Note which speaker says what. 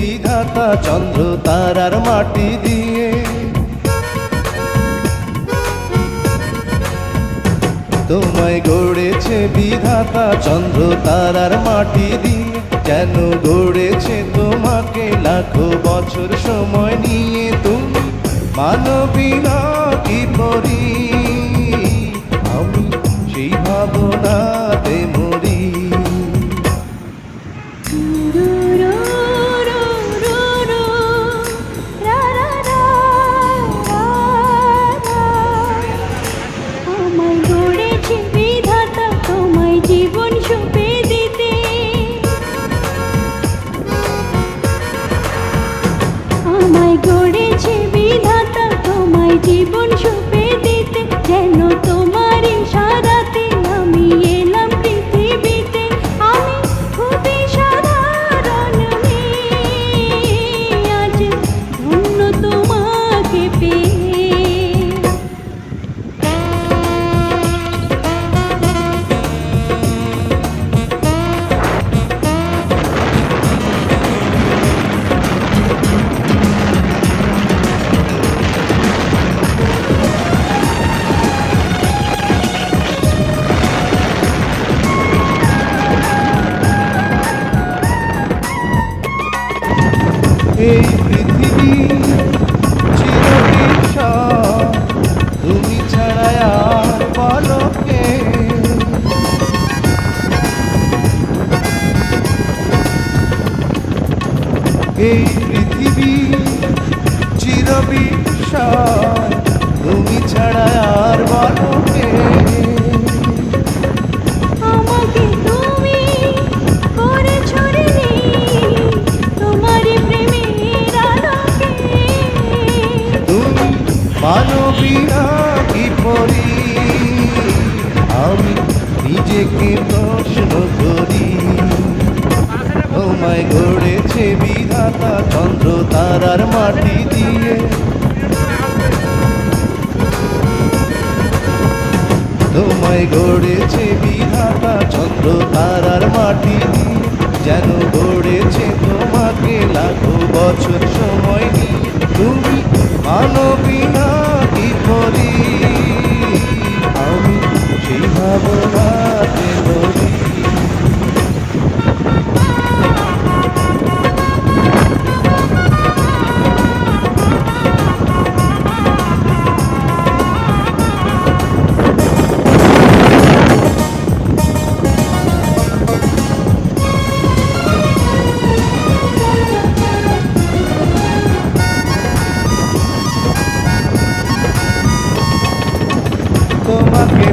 Speaker 1: বিধাতা চন্দ্র তারার মাটি দিয়ে। তোমায় গড়েছে বিধাতা চন্দ্র তারার মাটি দিয়ে, যেন গড়েছে তোমাকে লাখো বছর সময় নিয়ে। তুমি মানবী না কি পরি, আমি সেই ভাবনাতে মরি।
Speaker 2: জীবন সুপে দিতে, যেন তোমার ইশারাতে আমি এলাম পৃথিবীতে। আমি খুবই সাধারণ মেয়ে, আজ ধন্য তোমাকে পেয়ে।
Speaker 1: এই পৃথিবী চিরবিশাল, তুমি ছাড়া আর বলো কে। এই পৃথিবী চিরবিশাল, তুমি ছাড়া আর বলো কে।
Speaker 2: আমাকে তুমি করেছো রে তোমারই প্রেমের আলোকে।
Speaker 1: তুমি মানবী না কি পরি, আমি নিজেকে প্রশ্ন করি। তোমায় গড়েছে বিধাতা চন্দ্র তারার মাটি দিয়ে। তোমায় গড়েছে বিধাতা চন্দ্র তারার মাটি দিয়ে, যেন গড়েছে তোমাকে লাখো বছর সময় নিয়ে। তুমি মানবী না কি পরি, আমি সেই ভাবনাতে মরি। তোমাকে